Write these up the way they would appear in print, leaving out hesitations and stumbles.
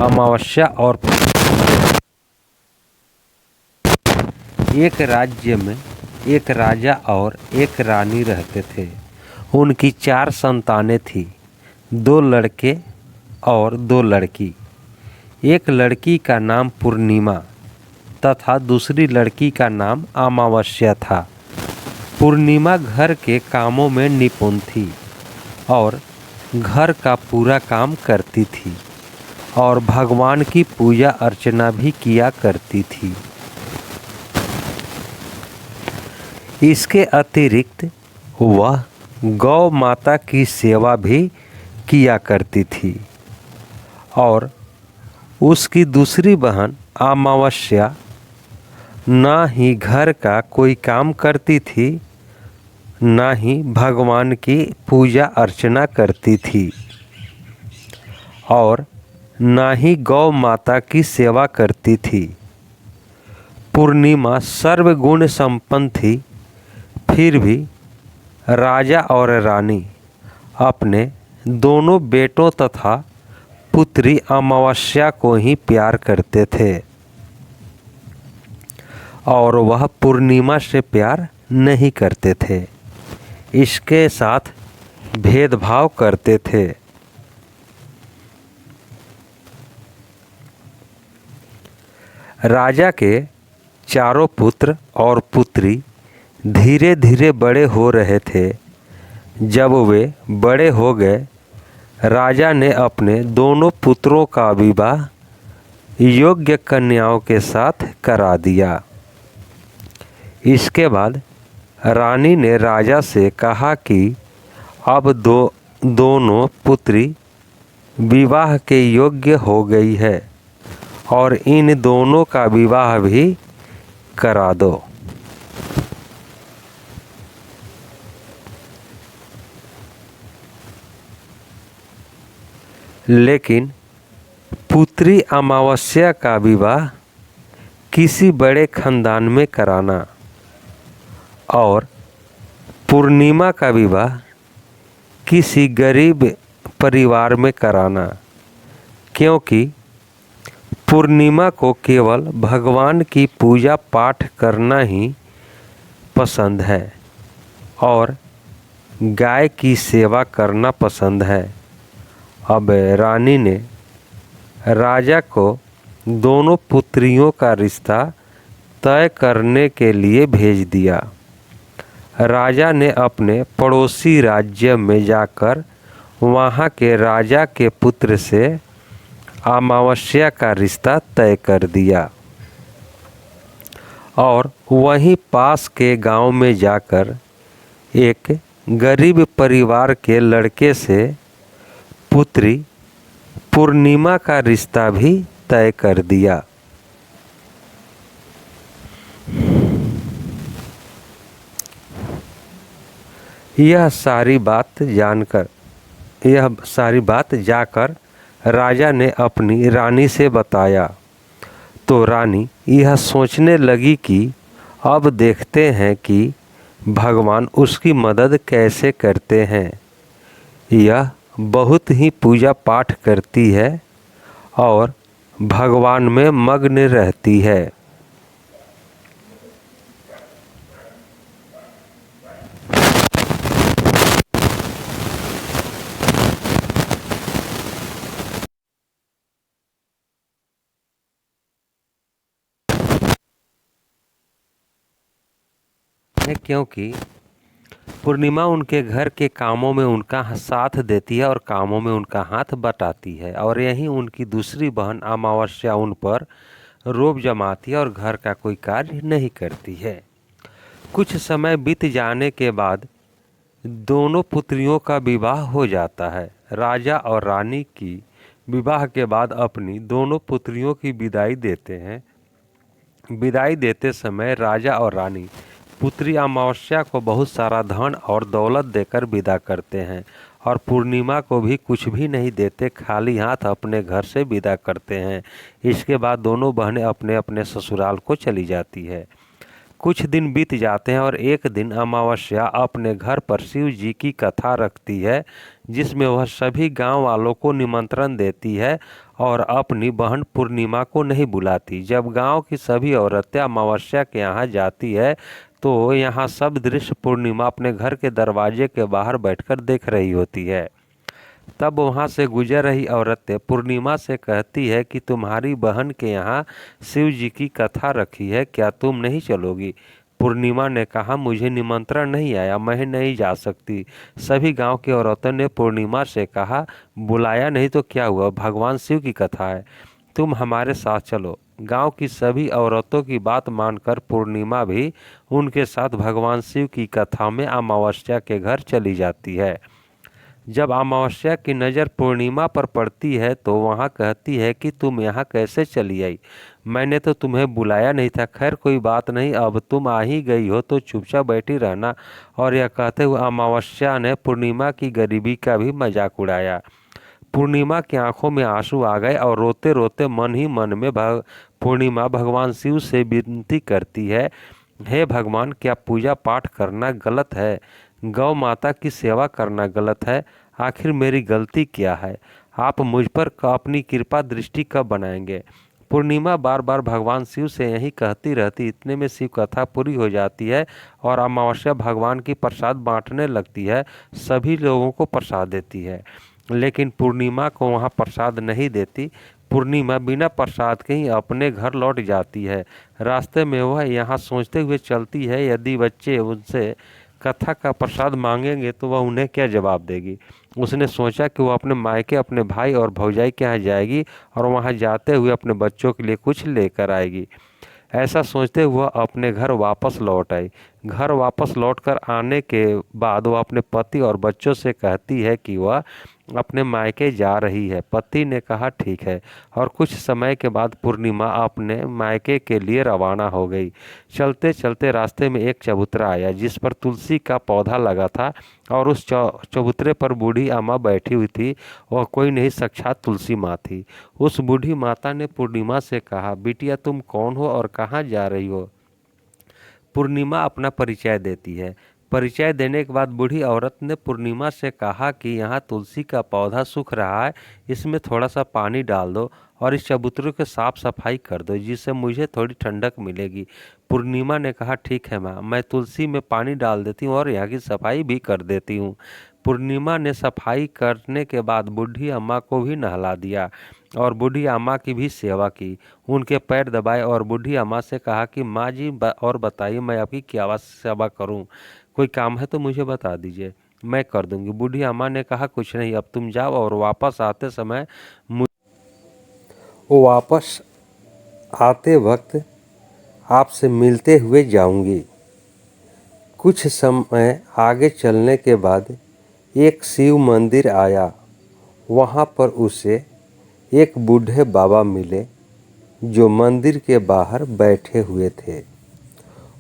अमावस्या और एक राज्य में एक राजा और एक रानी रहते थे। उनकी 4 संतानें थीं, 2 लड़के और 2 लड़की। एक लड़की का नाम पूर्णिमा तथा दूसरी लड़की का नाम अमावस्या था। पूर्णिमा घर के कामों में निपुण थी और घर का पूरा काम करती थी और भगवान की पूजा अर्चना भी किया करती थी। इसके अतिरिक्त वह गौ माता की सेवा भी किया करती थी और उसकी दूसरी बहन अमावस्या ना ही घर का कोई काम करती थी, ना ही भगवान की पूजा अर्चना करती थी और ना ही गौ माता की सेवा करती थी। पूर्णिमा सर्वगुण संपन्न थी, फिर भी राजा और रानी अपने दोनों बेटों तथा पुत्री अमावस्या को ही प्यार करते थे और वह पूर्णिमा से प्यार नहीं करते थे, इसके साथ भेदभाव करते थे। राजा के चारों पुत्र और पुत्री धीरे धीरे बड़े हो रहे थे। जब वे बड़े हो गए, राजा ने अपने दोनों पुत्रों का विवाह योग्य कन्याओं के साथ करा दिया। इसके बाद रानी ने राजा से कहा कि अब दोनों पुत्री विवाह के योग्य हो गई है और इन दोनों का विवाह भी करा दो। लेकिन पुत्री अमावस्या का विवाह किसी बड़े खानदान में कराना और पूर्णिमा का विवाह किसी गरीब परिवार में कराना, क्योंकि पूर्णिमा को केवल भगवान की पूजा पाठ करना ही पसंद है और गाय की सेवा करना पसंद है। अब रानी ने राजा को दोनों पुत्रियों का रिश्ता तय करने के लिए भेज दिया। राजा ने अपने पड़ोसी राज्य में जाकर वहाँ के राजा के पुत्र से अमावस्या का रिश्ता तय कर दिया और वहीं पास के गांव में जाकर एक गरीब परिवार के लड़के से पुत्री पूर्णिमा का रिश्ता भी तय कर दिया। यह सारी बात जाकर राजा ने अपनी रानी से बताया तो रानी यह सोचने लगी कि अब देखते हैं कि भगवान उसकी मदद कैसे करते हैं। यह बहुत ही पूजा पाठ करती है और भगवान में मग्न रहती है। क्योंकि पूर्णिमा उनके घर के कामों में उनका साथ देती है और कामों में उनका हाथ बटाती है और यहीं उनकी दूसरी बहन अमावस्या उन पर रोब जमाती है और घर का कोई कार्य नहीं करती है। कुछ समय बीत जाने के बाद दोनों पुत्रियों का विवाह हो जाता है। राजा और रानी की विवाह के बाद अपनी दोनों पुत्रियों की विदाई देते हैं। विदाई देते समय राजा और रानी पुत्री अमावस्या को बहुत सारा धन और दौलत देकर विदा करते हैं और पूर्णिमा को भी कुछ भी नहीं देते, खाली हाथ अपने घर से विदा करते हैं। इसके बाद दोनों बहनें अपने अपने ससुराल को चली जाती है। कुछ दिन बीत जाते हैं और एक दिन अमावस्या अपने घर पर शिव जी की कथा रखती है, जिसमें वह सभी गांव वालों को निमंत्रण देती है और अपनी बहन पूर्णिमा को नहीं बुलाती। जब गांव की सभी औरतें अमावस्या के यहाँ जाती है तो यहाँ सब दृश्य पूर्णिमा अपने घर के दरवाजे के बाहर बैठकर देख रही होती है। तब वहाँ से गुजर रही औरतें पूर्णिमा से कहती है कि तुम्हारी बहन के यहाँ शिव जी की कथा रखी है, क्या तुम नहीं चलोगी? पूर्णिमा ने कहा, मुझे निमंत्रण नहीं आया, मैं नहीं जा सकती। सभी गांव की औरतों ने पूर्णिमा से कहा, बुलाया नहीं तो क्या हुआ, भगवान शिव की कथा है, तुम हमारे साथ चलो। गांव की सभी औरतों की बात मानकर पूर्णिमा भी उनके साथ भगवान शिव की कथा में अमावस्या के घर चली जाती है। जब अमावस्या की नज़र पूर्णिमा पर पड़ती है तो वहाँ कहती है कि तुम यहाँ कैसे चली आई, मैंने तो तुम्हें बुलाया नहीं था। खैर कोई बात नहीं, अब तुम आ ही गई हो तो चुपचाप बैठी रहना। और यह कहते हुए अमावस्या ने पूर्णिमा की गरीबी का भी मजाक उड़ाया। पूर्णिमा की आंखों में आंसू आ गए और रोते रोते मन ही मन में पूर्णिमा भगवान शिव से विनती करती है, हे भगवान, क्या पूजा पाठ करना गलत है? गौ माता की सेवा करना गलत है? आखिर मेरी गलती क्या है? आप मुझ पर अपनी कृपा दृष्टि कब बनाएंगे? पूर्णिमा बार बार भगवान शिव से यही कहती रहती। इतने में शिव कथा पूरी हो जाती है और अमावस्या भगवान की प्रसाद बांटने लगती है, सभी लोगों को प्रसाद देती है। लेकिन पूर्णिमा को वहाँ प्रसाद नहीं देती। पूर्णिमा बिना प्रसाद के ही अपने घर लौट जाती है। रास्ते में वह यहाँ सोचते हुए चलती है, यदि बच्चे उनसे कथा का प्रसाद मांगेंगे तो वह उन्हें क्या जवाब देगी। उसने सोचा कि वह अपने मायके, अपने भाई और भौजाई के यहाँ जाएगी और वहाँ जाते हुए अपने बच्चों के लिए कुछ लेकर आएगी। ऐसा सोचते हुए अपने घर वापस लौट आई। घर वापस लौटकर आने के बाद वह अपने पति और बच्चों से कहती है कि वह अपने मायके जा रही है। पति ने कहा ठीक है, और कुछ समय के बाद पूर्णिमा अपने मायके के लिए रवाना हो गई। चलते चलते रास्ते में एक चबूतरा आया जिस पर तुलसी का पौधा लगा था और उस चबूतरे पर बूढ़ी अम्मा बैठी हुई थी। वह कोई नहीं, साक्षात तुलसी माँ थी। उस बूढ़ी माता ने पूर्णिमा से कहा, बिटिया तुम कौन हो और कहाँ जा रही हो? पूर्णिमा अपना परिचय देती है। परिचय देने के बाद बूढ़ी औरत ने पूर्णिमा से कहा कि यहाँ तुलसी का पौधा सूख रहा है, इसमें थोड़ा सा पानी डाल दो और इस चबूतरे की साफ सफाई कर दो, जिससे मुझे थोड़ी ठंडक मिलेगी। पूर्णिमा ने कहा ठीक है माँ, मैं तुलसी में पानी डाल देती हूँ और यहाँ की सफाई भी कर देती हूँ। पूर्णिमा ने सफाई करने के बाद बूढ़ी अम्मा को भी नहला दिया और बूढ़ी अम्मा की भी सेवा की, उनके पैर दबाए और बूढ़ी अम्मा से कहा कि माँ जी और बताइए मैं आपकी क्या सेवा करूँ, कोई काम है तो मुझे बता दीजिए, मैं कर दूंगी। बूढ़ी अम्मा ने कहा कुछ नहीं, अब तुम जाओ और वापस आते समय वापस आते वक्त आपसे मिलते हुए जाऊंगी। कुछ समय आगे चलने के बाद एक शिव मंदिर आया। वहाँ पर उसे एक बूढ़े बाबा मिले जो मंदिर के बाहर बैठे हुए थे।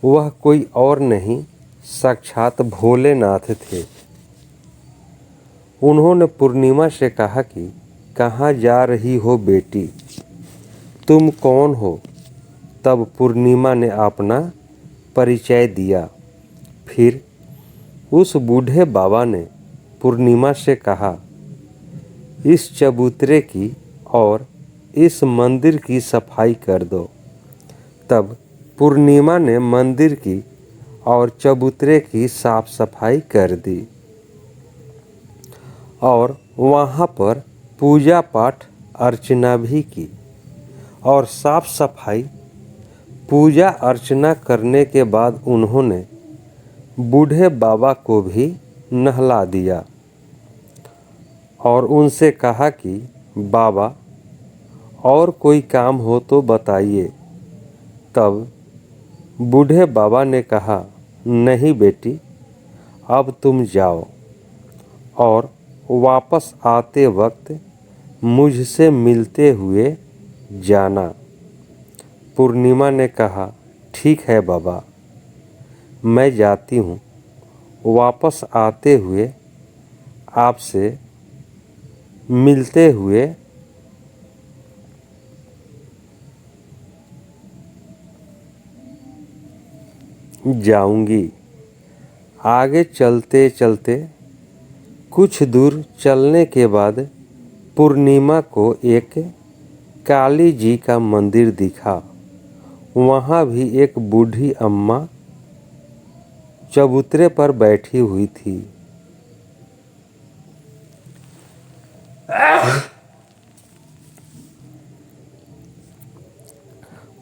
वह कोई और नहीं, साक्षात भोलेनाथ थे। उन्होंने पूर्णिमा से कहा कि कहाँ जा रही हो बेटी, तुम कौन हो? तब पूर्णिमा ने अपना परिचय दिया। फिर उस बूढ़े बाबा ने पूर्णिमा से कहा, इस चबूतरे की और इस मंदिर की सफाई कर दो। तब पूर्णिमा ने मंदिर की और चबूतरे की साफ सफाई कर दी और वहाँ पर पूजा पाठ अर्चना भी की। और साफ सफाई पूजा अर्चना करने के बाद उन्होंने बूढ़े बाबा को भी नहला दिया और उनसे कहा कि बाबा और कोई काम हो तो बताइए। तब बूढ़े बाबा ने कहा, नहीं बेटी, अब तुम जाओ और वापस आते वक्त मुझसे मिलते हुए जाना। पूर्णिमा ने कहा, ठीक है बाबा, मैं जाती हूँ। वापस आते हुए आपसे मिलते हुए जाऊंगी। आगे चलते चलते कुछ दूर चलने के बाद पूर्णिमा को एक काली जी का मंदिर दिखा। वहाँ भी एक बूढ़ी अम्मा चबूतरे पर बैठी हुई थी।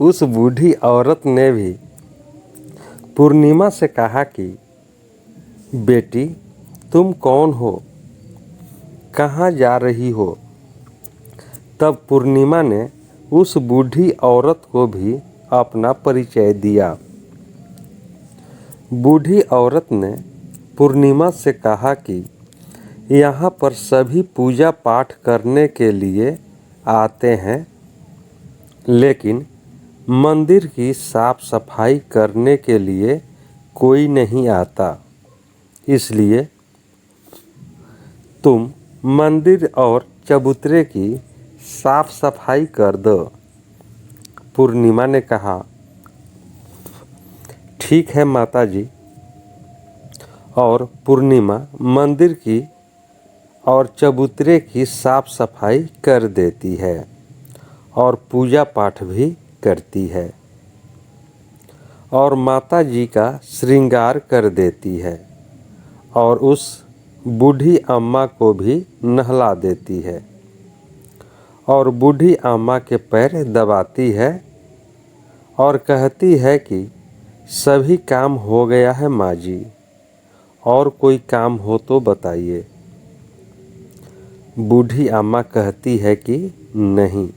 उस बूढ़ी औरत ने भी पूर्णिमा से कहा कि बेटी, तुम कौन हो, कहाँ जा रही हो। तब पूर्णिमा ने उस बूढ़ी औरत को भी अपना परिचय दिया। बूढ़ी औरत ने पूर्णिमा से कहा कि यहाँ पर सभी पूजा पाठ करने के लिए आते हैं, लेकिन मंदिर की साफ सफाई करने के लिए कोई नहीं आता। इसलिए तुम मंदिर और चबूतरे की साफ सफाई कर दो। पूर्णिमा ने कहा, ठीक है माता जी। और पूर्णिमा मंदिर की और चबूतरे की साफ सफाई कर देती है और पूजा पाठ भी करती है और माता जी का श्रृंगार कर देती है और उस बूढ़ी अम्मा को भी नहला देती है और बूढ़ी अम्मा के पैर दबाती है और कहती है कि सभी काम हो गया है माँ जी, और कोई काम हो तो बताइए। बूढ़ी अम्मा कहती है कि नहीं।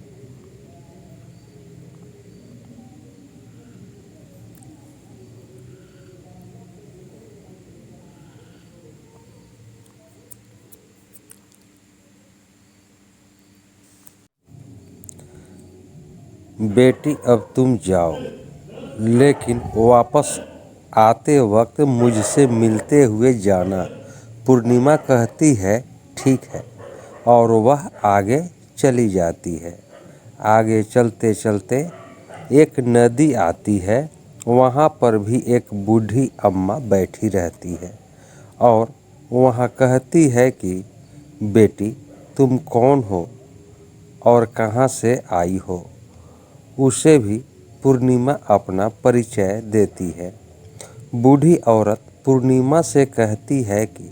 बेटी, अब तुम जाओ, लेकिन वापस आते वक्त मुझसे मिलते हुए जाना। पूर्णिमा कहती है ठीक है, और वह आगे चली जाती है। आगे चलते चलते एक नदी आती है। वहाँ पर भी एक बूढ़ी अम्मा बैठी रहती है और वहाँ कहती है कि बेटी, तुम कौन हो और कहाँ से आई हो। उसे भी पूर्णिमा अपना परिचय देती है। बूढ़ी औरत पूर्णिमा से कहती है कि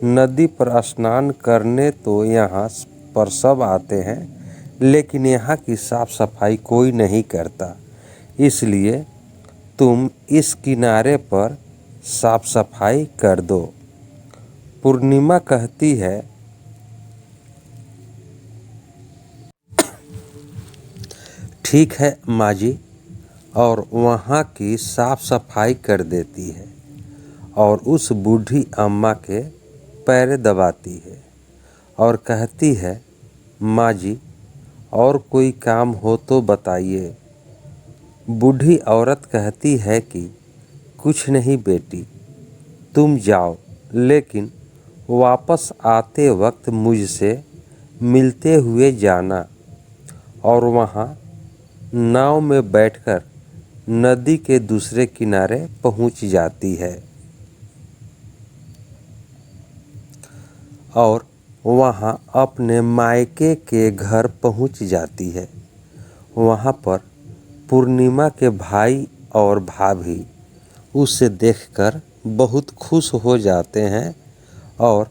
नदी पर स्नान करने तो यहाँ पर सब आते हैं, लेकिन यहाँ की साफ सफाई कोई नहीं करता। इसलिए तुम इस किनारे पर साफ सफाई कर दो। पूर्णिमा कहती है ठीक है माँ जी, और वहाँ की साफ सफाई कर देती है और उस बूढ़ी अम्मा के पैर दबाती है और कहती है माँ जी, और कोई काम हो तो बताइए। बूढ़ी औरत कहती है कि कुछ नहीं बेटी, तुम जाओ, लेकिन वापस आते वक्त मुझसे मिलते हुए जाना। और वहाँ नाव में बैठकर नदी के दूसरे किनारे पहुंच जाती है और वहां अपने मायके के घर पहुंच जाती है। वहां पर पूर्णिमा के भाई और भाभी उसे देखकर बहुत खुश हो जाते हैं और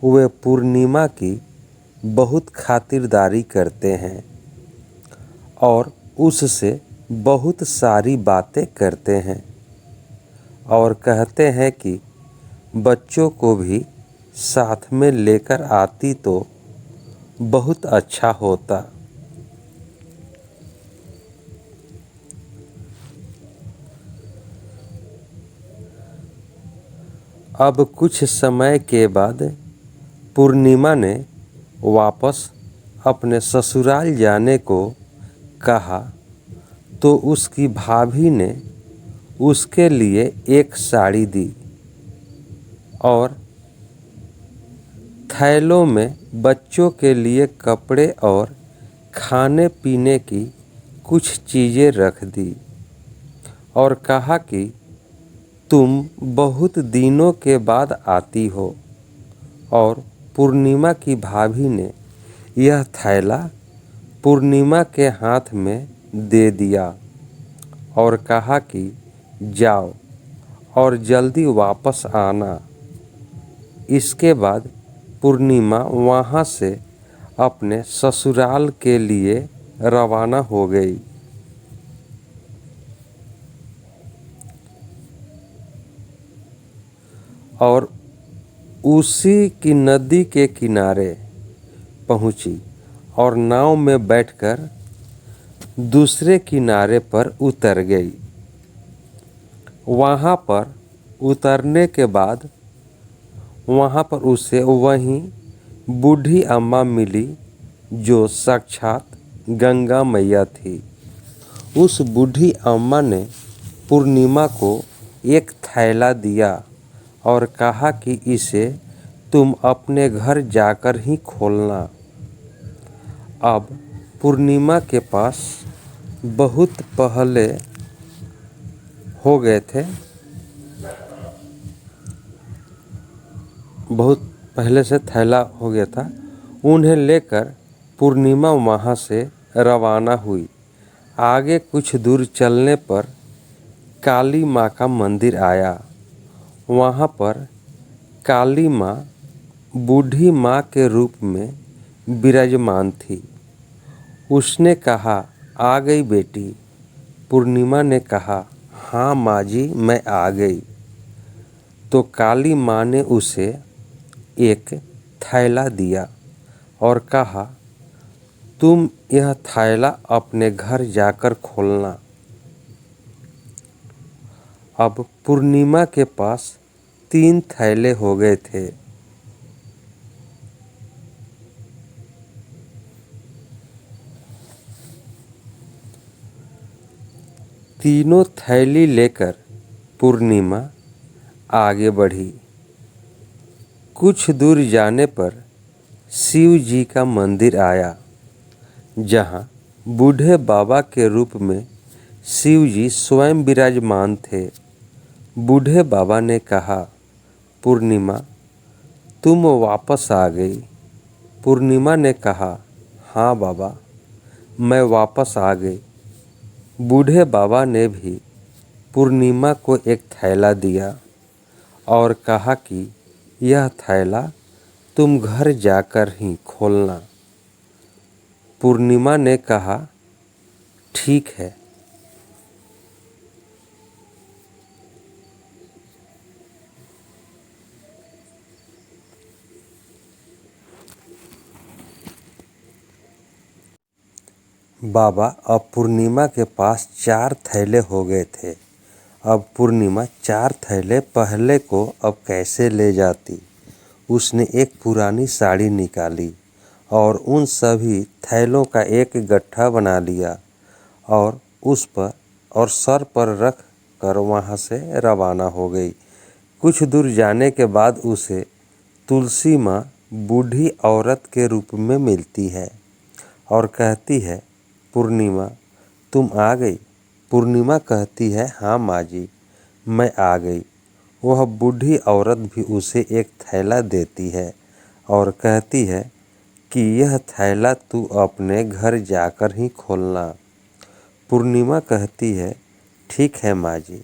वे पूर्णिमा की बहुत खातिरदारी करते हैं और उससे बहुत सारी बातें करते हैं और कहते हैं कि बच्चों को भी साथ में लेकर आती तो बहुत अच्छा होता। अब कुछ समय के बाद पूर्णिमा ने वापस अपने ससुराल जाने को कहा तो उसकी भाभी ने उसके लिए एक साड़ी दी और थैलों में बच्चों के लिए कपड़े और खाने पीने की कुछ चीज़ें रख दी और कहा कि तुम बहुत दिनों के बाद आती हो। और पूर्णिमा की भाभी ने यह थैला पूर्णिमा के हाथ में दे दिया और कहा कि जाओ और जल्दी वापस आना। इसके बाद पूर्णिमा वहाँ से अपने ससुराल के लिए रवाना हो गई। और उसी की नदी के किनारे पहुंची और नाव में बैठकर दूसरे किनारे पर उतर गई। वहाँ पर उतरने के बाद वहाँ पर उसे वहीं बूढ़ी अम्मा मिली जो साक्षात गंगा मैया थी। उस बूढ़ी अम्मा ने पूर्णिमा को एक थैला दिया और कहा कि इसे तुम अपने घर जाकर ही खोलना। अब पूर्णिमा के पास बहुत पहले हो गए थे, बहुत पहले से थैला हो गया था। उन्हें लेकर पूर्णिमा वहाँ से रवाना हुई। आगे कुछ दूर चलने पर काली माँ का मंदिर आया। वहाँ पर काली माँ बूढ़ी माँ के रूप में विराजमान थी। उसने कहा, आ गई बेटी। पूर्णिमा ने कहा, हाँ माँ जी, मैं आ गई। तो काली माँ ने उसे एक थैला दिया और कहा, तुम यह थैला अपने घर जाकर खोलना। अब पूर्णिमा के पास 3 थैले हो गए थे। तीनों थैली लेकर पूर्णिमा आगे बढ़ी। कुछ दूर जाने पर शिव जी का मंदिर आया, जहाँ बूढ़े बाबा के रूप में शिव जी स्वयं विराजमान थे। बूढ़े बाबा ने कहा, पूर्णिमा तुम वापस आ गई। पूर्णिमा ने कहा, हाँ बाबा, मैं वापस आ गई। बूढ़े बाबा ने भी पूर्णिमा को एक थैला दिया और कहा कि यह थैला तुम घर जाकर ही खोलना। पूर्णिमा ने कहा, ठीक है। बाबा अब पूर्णिमा के पास 4 थैले हो गए थे। अब पूर्णिमा 4 थैले पहले को अब कैसे ले जाती। उसने एक पुरानी साड़ी निकाली और उन सभी थैलों का एक गट्ठा बना लिया और उस पर और सर पर रख कर वहाँ से रवाना हो गई। कुछ दूर जाने के बाद उसे तुलसी माँ बूढ़ी औरत के रूप में मिलती है और कहती है, पूर्णिमा तुम आ गई। पूर्णिमा कहती है, हाँ माँ जी, मैं आ गई। वह बूढ़ी औरत भी उसे एक थैला देती है और कहती है कि यह थैला तू अपने घर जाकर ही खोलना। पूर्णिमा कहती है, ठीक है माँ जी।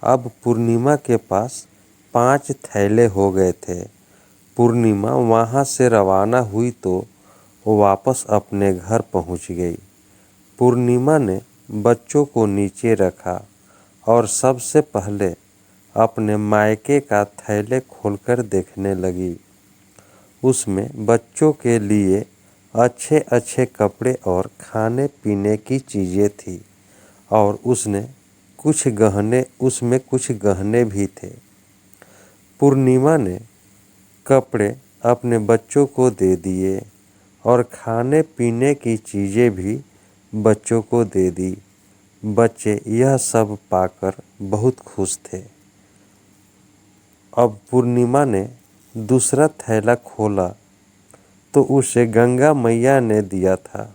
अब पूर्णिमा के पास 5 थैले हो गए थे। पूर्णिमा वहाँ से रवाना हुई तो वापस अपने घर पहुँच गई। पूर्णिमा ने बच्चों को नीचे रखा और सबसे पहले अपने मायके का थैले खोलकर देखने लगी। उसमें बच्चों के लिए अच्छे अच्छे कपड़े और खाने पीने की चीज़ें थी और उसमें कुछ गहने भी थे। पूर्णिमा ने कपड़े अपने बच्चों को दे दिए और खाने पीने की चीज़ें भी बच्चों को दे दी। बच्चे यह सब पाकर बहुत खुश थे। अब पूर्णिमा ने दूसरा थैला खोला तो उसे गंगा मैया ने दिया था।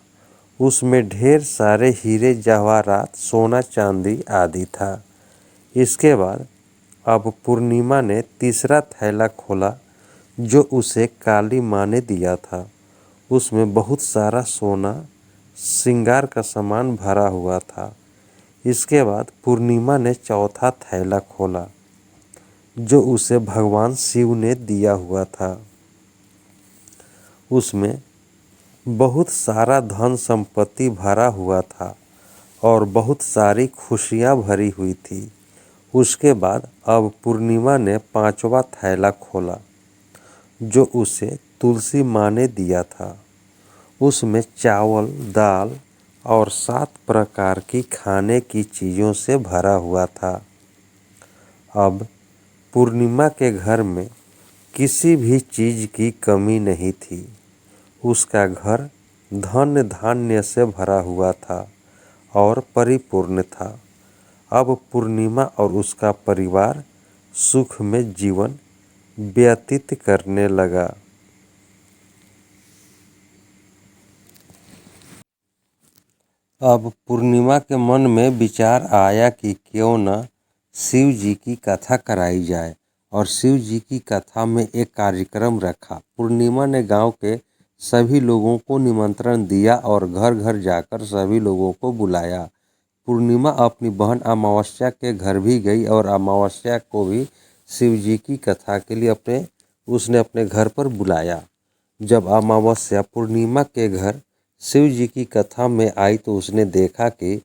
उसमें ढेर सारे हीरे जवाहरात, सोना चांदी आदि था। इसके बाद अब पूर्णिमा ने तीसरा थैला खोला जो उसे काली माँ ने दिया था। उसमें बहुत सारा सोना, श्रृंगार का सामान भरा हुआ था। इसके बाद पूर्णिमा ने चौथा थैला खोला जो उसे भगवान शिव ने दिया हुआ था। उसमें बहुत सारा धन संपत्ति भरा हुआ था और बहुत सारी खुशियाँ भरी हुई थी। उसके बाद अब पूर्णिमा ने पांचवा थैला खोला जो उसे तुलसी माँ ने दिया था। उसमें चावल, दाल और 7 प्रकार की खाने की चीज़ों से भरा हुआ था। अब पूर्णिमा के घर में किसी भी चीज़ की कमी नहीं थी। उसका घर धन धान्य से भरा हुआ था और परिपूर्ण था। अब पूर्णिमा और उसका परिवार सुख में जीवन व्यतीत करने लगा। अब पूर्णिमा के मन में विचार आया कि क्यों न शिव जी की कथा कराई जाए और शिव जी की कथा में एक कार्यक्रम रखा। पूर्णिमा ने गांव के सभी लोगों को निमंत्रण दिया और घर घर जाकर सभी लोगों को बुलाया। पूर्णिमा अपनी बहन अमावस्या के घर भी गई और अमावस्या को भी शिव जी की कथा के लिए उसने अपने घर पर बुलाया। जब अमावस्या पूर्णिमा के घर शिव जी की कथा में आई तो उसने देखा कि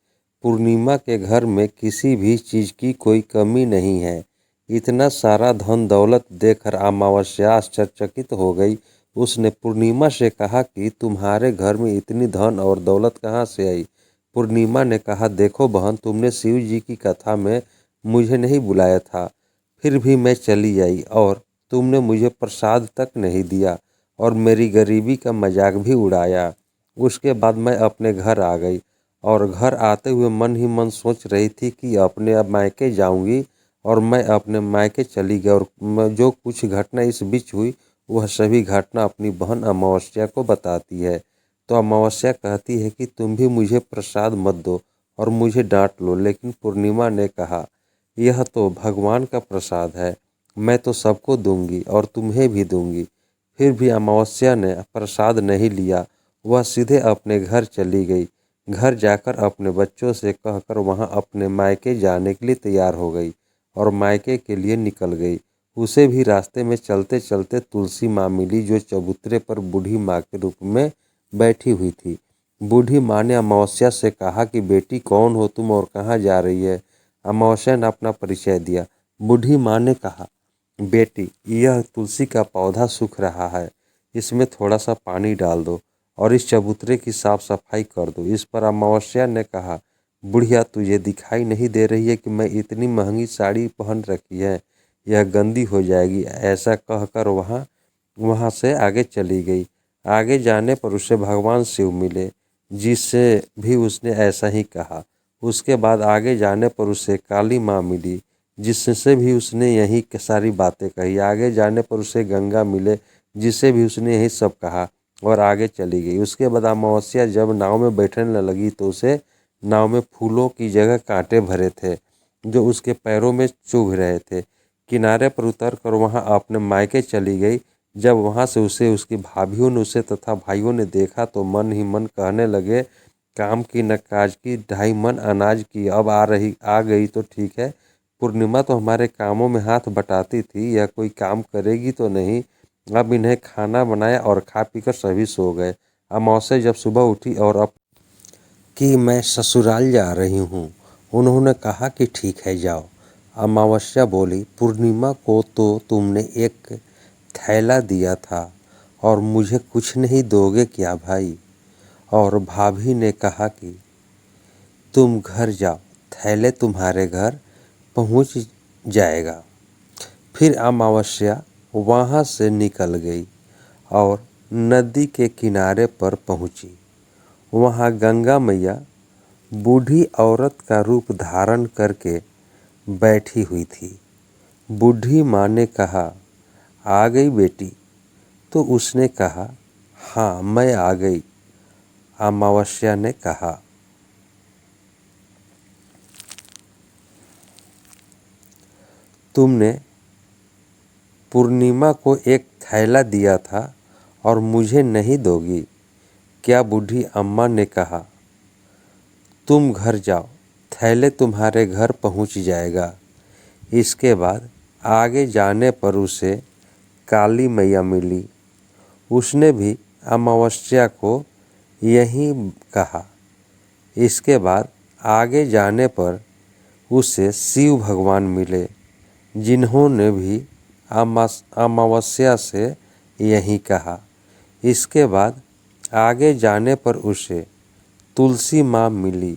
पूर्णिमा के घर में किसी भी चीज़ की कोई कमी नहीं है। इतना सारा धन दौलत देखकर अमावस्या आश्चर्यचकित हो गई। उसने पूर्णिमा से कहा कि तुम्हारे घर में इतनी धन और दौलत कहाँ से आई? पूर्णिमा ने कहा, देखो बहन, तुमने शिव जी की कथा में मुझे नहीं बुलाया था, फिर भी मैं चली आई और तुमने मुझे प्रसाद तक नहीं दिया और मेरी गरीबी का मजाक भी उड़ाया। उसके बाद मैं अपने घर आ गई और घर आते हुए मन ही मन सोच रही थी कि अपने अब मायके जाऊंगी और मैं अपने मायके चली गई और जो कुछ घटना इस बीच हुई वह सभी घटना अपनी बहन अमावस्या को बताती है। तो अमावस्या कहती है कि तुम भी मुझे प्रसाद मत दो और मुझे डांट लो, लेकिन पूर्णिमा ने कहा यह तो भगवान का प्रसाद है, मैं तो सबको दूंगी और तुम्हें भी दूंगी। फिर भी अमावस्या ने प्रसाद नहीं लिया, वह सीधे अपने घर चली गई। घर जाकर अपने बच्चों से कहकर वहां अपने मायके जाने के लिए तैयार हो गई और मायके के लिए निकल गई। उसे भी रास्ते में चलते चलते तुलसी माँ मिली जो चबूतरे पर बूढ़ी माँ के रूप में बैठी हुई थी। बूढ़ी माँ ने अमावस्या से कहा कि बेटी, कौन हो तुम और कहाँ जा रही है? अमावस्या ने अपना परिचय दिया। बूढ़ी माँ ने कहा, बेटी, यह तुलसी का पौधा सूख रहा है, इसमें थोड़ा सा पानी डाल दो और इस चबूतरे की साफ सफाई कर दो। इस पर अमावस्या ने कहा, बुढ़िया, तुझे दिखाई नहीं दे रही है कि मैं इतनी महंगी साड़ी पहन रखी है, यह गंदी हो जाएगी। ऐसा कहकर वहाँ से आगे चली गई। आगे जाने पर उसे भगवान शिव मिले, जिससे भी उसने ऐसा ही कहा। उसके बाद आगे जाने पर उसे काली माँ मिली, जिससे भी उसने यही सारी बातें कही। आगे जाने पर उसे गंगा मिले, जिससे भी उसने यही सब कहा और आगे चली गई। उसके बाद अमावस्या जब नाव में बैठने लगी तो उसे नाव में फूलों की जगह कांटे भरे थे जो उसके पैरों में चुभ रहे थे। किनारे पर उतर कर वहाँ अपने मायके चली गई। जब वहाँ से उसे उसकी भाभीयों ने उसे तथा भाइयों ने देखा तो मन ही मन कहने लगे, काम की न काज की, 2.5 मन अनाज की। अब आ गई तो ठीक है। पूर्णिमा तो हमारे कामों में हाथ बटाती थी, यह कोई काम करेगी तो नहीं। अब इन्हें खाना बनाया और खा पीकर सभी सो गए। अमावस्या जब सुबह उठी और अब कि मैं ससुराल जा रही हूँ, उन्होंने कहा कि ठीक है, जाओ। अमावस्या बोली, पूर्णिमा को तो तुमने एक थैला दिया था और मुझे कुछ नहीं दोगे क्या भाई? और भाभी ने कहा कि तुम घर जाओ, थैले तुम्हारे घर पहुँच जाएगा। फिर अमावस्या वहाँ से निकल गई और नदी के किनारे पर पहुँची। वहाँ गंगा मैया बूढ़ी औरत का रूप धारण करके बैठी हुई थी। बूढ़ी माँ ने कहा, आ गई बेटी? तो उसने कहा, हाँ, मैं आ गई। अमावस्या ने कहा, तुमने पूर्णिमा को एक थैला दिया था और मुझे नहीं दोगी, क्या बूढ़ी अम्मा ने कहा। तुम घर जाओ, थैले तुम्हारे घर पहुंच जाएगा। इसके बाद आगे जाने पर उसे काली मैया मिली। उसने भी अमावस्या को यही कहा। इसके बाद आगे जाने पर उसे शिव भगवान मिले, जिन्होंने भी अमावस्या से यही कहा। इसके बाद आगे जाने पर उसे तुलसी माँ मिली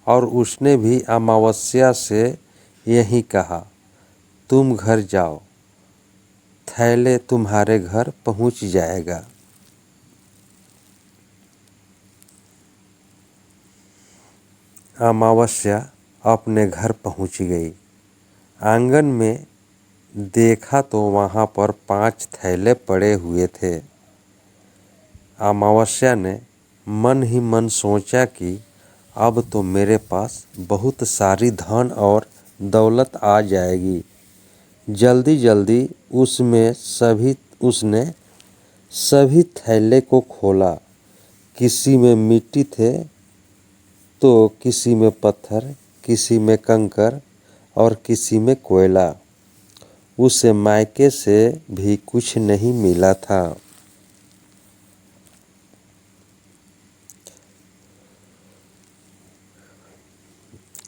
और उसने भी अमावस्या से यही कहा, तुम घर जाओ, थैले तुम्हारे घर पहुंच जाएगा। अमावस्या अपने घर पहुंच गई। आंगन में देखा तो वहाँ पर 5 थैले पड़े हुए थे। अमावस्या ने मन ही मन सोचा कि अब तो मेरे पास बहुत सारी धन और दौलत आ जाएगी। जल्दी जल्दी उसने सभी थैले को खोला। किसी में मिट्टी थे तो किसी में पत्थर, किसी में कंकड़ और किसी में कोयला। उसे मायके से भी कुछ नहीं मिला था।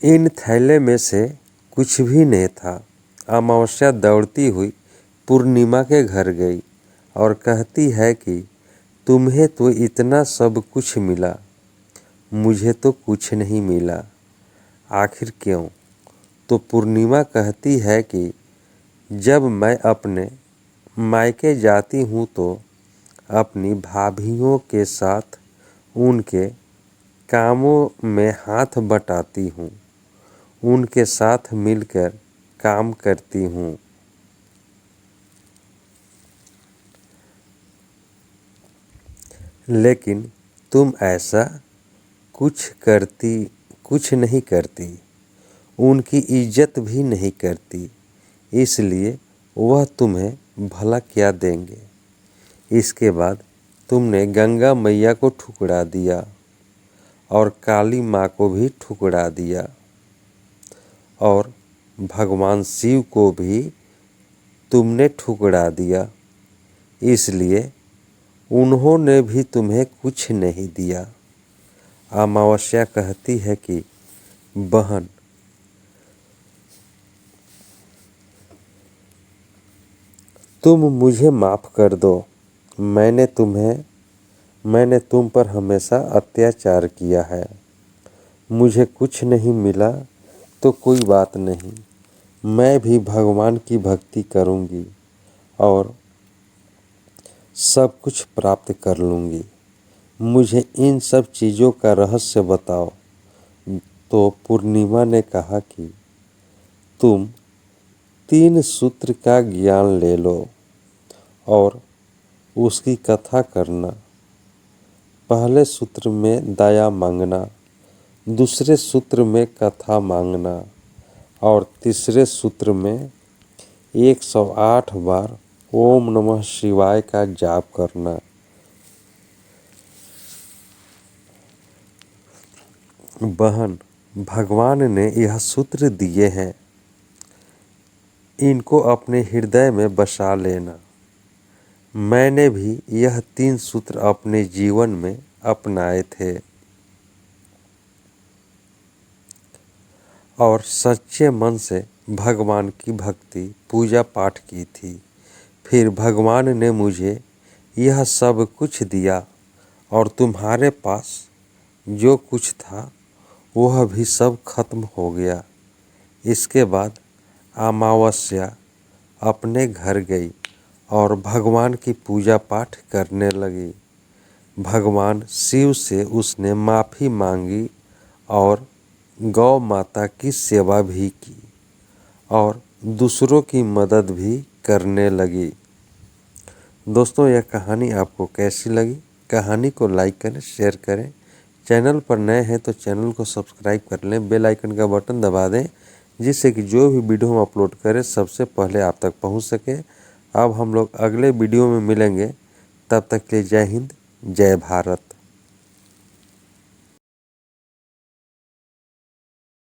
इन थैले में से कुछ भी नहीं था। अमावस्या दौड़ती हुई पूर्णिमा के घर गई और कहती है कि तुम्हें तो इतना सब कुछ मिला, मुझे तो कुछ नहीं मिला, आखिर क्यों? तो पूर्णिमा कहती है कि जब मैं अपने मायके जाती हूँ तो अपनी भाभियों के साथ उनके कामों में हाथ बटाती हूँ, उनके साथ मिलकर काम करती हूँ। लेकिन तुम ऐसा कुछ नहीं करती, उनकी इज्जत भी नहीं करती, इसलिए वह तुम्हें भला क्या देंगे। इसके बाद तुमने गंगा मैया को ठुकरा दिया और काली माँ को भी ठुकरा दिया और भगवान शिव को भी तुमने ठुकरा दिया, इसलिए उन्होंने भी तुम्हें कुछ नहीं दिया। अमावस्या कहती है कि बहन, तुम मुझे माफ़ कर दो। मैंने तुम पर हमेशा अत्याचार किया है। मुझे कुछ नहीं मिला तो कोई बात नहीं, मैं भी भगवान की भक्ति करूंगी और सब कुछ प्राप्त कर लूँगी। मुझे इन सब चीज़ों का रहस्य बताओ। तो पूर्णिमा ने कहा कि तुम 3 सूत्र का ज्ञान ले लो और उसकी कथा करना। पहले सूत्र में दया मांगना, दूसरे सूत्र में कथा मांगना और तीसरे सूत्र में 108 बार ओम नमः शिवाय का जाप करना। बहन, भगवान ने यह सूत्र दिए हैं, इनको अपने हृदय में बसा लेना। मैंने भी यह 3 सूत्र अपने जीवन में अपनाए थे और सच्चे मन से भगवान की भक्ति पूजा पाठ की थी। फिर भगवान ने मुझे यह सब कुछ दिया और तुम्हारे पास जो कुछ था वह भी सब खत्म हो गया। इसके बाद अमावस्या अपने घर गई और भगवान की पूजा पाठ करने लगी। भगवान शिव से उसने माफ़ी मांगी और गौ माता की सेवा भी की और दूसरों की मदद भी करने लगी। दोस्तों, यह कहानी आपको कैसी लगी? कहानी को लाइक करें, शेयर करें। चैनल पर नए हैं तो चैनल को सब्सक्राइब कर लें, बेल आइकन का बटन दबा दें जिससे कि जो भी वीडियो हम अपलोड करें सबसे पहले आप तक पहुंच सके। अब हम लोग अगले वीडियो में मिलेंगे, तब तक के लिए जय हिंद, जय भारत।